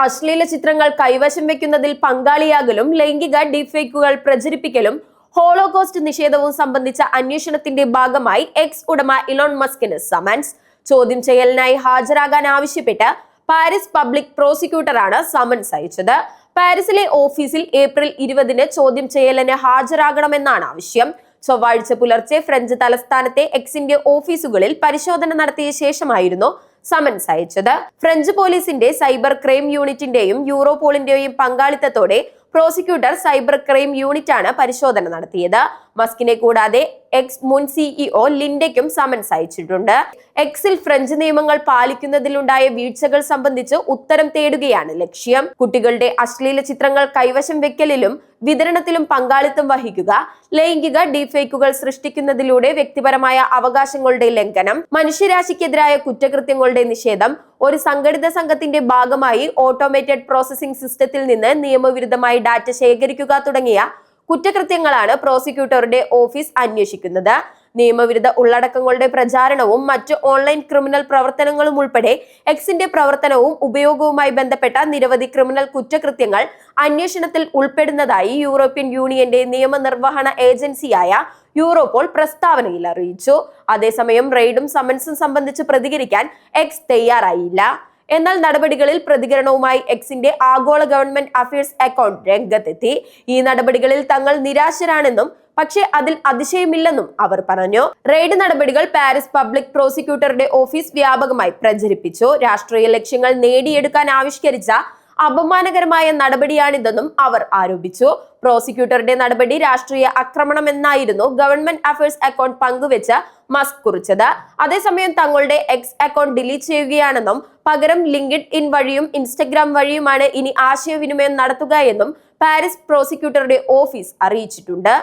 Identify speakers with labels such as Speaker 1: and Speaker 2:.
Speaker 1: അശ്ലീല ചിത്രങ്ങൾ കൈവശം വെക്കുന്നതിൽ പങ്കാളിയാകലും ലൈംഗിക ഡീപ്ഫേക്കുകൾ പ്രചരിപ്പിക്കലും ഹോളോകോസ്റ്റ് നിഷേധവും സംബന്ധിച്ച അന്വേഷണത്തിന്റെ ഭാഗമായി എക്സ് ഉടമ ഇലോൺ മസ്കിന് സമൻസ്. ചോദ്യം ചെയ്യലിനായി ഹാജരാകാൻ ആവശ്യപ്പെട്ട് പാരീസ് പബ്ലിക് പ്രോസിക്യൂട്ടറാണ് സമൻസ് അയച്ചത്. പാരീസിലെ ഓഫീസിൽ ഏപ്രിൽ 20 ചോദ്യം ചെയ്യലിന് ഹാജരാകണമെന്നാണ് ആവശ്യം. ചൊവ്വാഴ്ച പുലർച്ചെ ഫ്രഞ്ച് തലസ്ഥാനത്തെ എക്സിന്റെ ഓഫീസുകളിൽ പരിശോധന നടത്തിയ ശേഷമായിരുന്നു സമൻസ് അയച്ചത്. ഫ്രഞ്ച് പോലീസിന്റെ സൈബർ ക്രൈം യൂണിറ്റിന്റെയും യൂറോപോളിന്റെയും പങ്കാളിത്തത്തോടെ പ്രോസിക്യൂട്ടർ സൈബർ ക്രൈം യൂണിറ്റാണ് പരിശോധന നടത്തിയത്. മസ്കിനെ കൂടാതെ എക്സ് മുൻ CEO ലിൻഡയ്ക്കും സമൻസ് അയച്ചിട്ടുണ്ട്. എക്സിൽ ഫ്രഞ്ച് നിയമങ്ങൾ പാലിക്കുന്നതിലുണ്ടായ വീഴ്ചകൾ സംബന്ധിച്ച് ഉത്തരം തേടുകയാണ് ലക്ഷ്യം. കുട്ടികളുടെ അശ്ലീല ചിത്രങ്ങൾ കൈവശം വെക്കലിലും വിതരണത്തിലും പങ്കാളിത്തം വഹിക്കുക, ലൈംഗിക ഡീഫേക്കുകൾ സൃഷ്ടിക്കുന്നതിലൂടെ വ്യക്തിപരമായ അവകാശങ്ങളുടെ ലംഘനം, മനുഷ്യരാശിക്കെതിരായ കുറ്റകൃത്യങ്ങളുടെ നിഷേധം, ഒരു സംഘടിത സംഘത്തിന്റെ ഭാഗമായി ഓട്ടോമേറ്റഡ് പ്രോസസിംഗ് സിസ്റ്റത്തിൽ നിന്ന് നിയമവിരുദ്ധമായി ഡാറ്റ ശേഖരിക്കുക തുടങ്ങിയ കുറ്റകൃത്യങ്ങളാണ് പ്രോസിക്യൂട്ടറുടെ ഓഫീസ് അന്വേഷിക്കുന്നത്. നിയമവിരുദ്ധ ഉള്ളടക്കങ്ങളുടെ പ്രചാരണവും മറ്റ് ഓൺലൈൻ ക്രിമിനൽ പ്രവർത്തനങ്ങളും ഉൾപ്പെടെ എക്സിന്റെ പ്രവർത്തനവും ഉപയോഗവുമായി ബന്ധപ്പെട്ട നിരവധി ക്രിമിനൽ കുറ്റകൃത്യങ്ങൾ അന്വേഷണത്തിൽ ഉൾപ്പെടുന്നതായി യൂറോപ്യൻ യൂണിയന്റെ നിയമനിർവഹണ ഏജൻസിയായ യൂറോപോൾ പ്രസ്താവനയിൽ അറിയിച്ചു. അതേസമയം റെയ്ഡും സമൻസും സംബന്ധിച്ച് പ്രതികരിക്കാൻ എക്സ് തയ്യാറായില്ല. എന്നാൽ നടപടികളിൽ പ്രതികരണവുമായി എക്സിന്റെ ആഗോള ഗവൺമെന്റ് അഫയേഴ്സ് അക്കൗണ്ട് രംഗത്തെത്തി. ഈ നടപടികളിൽ തങ്ങൾ നിരാശരാണെന്നും പക്ഷേ അതിൽ അതിശയമില്ലെന്നും അവർ പറഞ്ഞു. റെയ്ഡ് നടപടികൾ പാരീസ് പബ്ലിക് പ്രോസിക്യൂട്ടറുടെ ഓഫീസ് വ്യാപകമായി പ്രചരിപ്പിച്ചു. രാഷ്ട്രീയ ലക്ഷ്യങ്ങൾ നേടിയെടുക്കാൻ ആവിഷ്കരിച്ച അപമാനകരമായ നടപടിയാണിതെന്നും അവർ ആരോപിച്ചു. പ്രോസിക്യൂട്ടറുടെ നടപടി രാഷ്ട്രീയ ആക്രമണമെന്നായിരുന്നു ഗവൺമെന്റ് അഫയേഴ്സ് അക്കൗണ്ട് പങ്കുവെച്ച് മസ്ക് കുറിച്ചത്. അതേസമയം തങ്ങളുടെ എക്സ് അക്കൗണ്ട് ഡിലീറ്റ് ചെയ്യുകയാണെന്നും പകരം ലിങ്ക്ഡ് ഇൻ വഴിയും ഇൻസ്റ്റഗ്രാം വഴിയുമാണ് ഇനി ആശയവിനിമയം നടത്തുക എന്നും പാരീസ് പ്രോസിക്യൂട്ടറുടെ ഓഫീസ് അറിയിച്ചിട്ടുണ്ട്.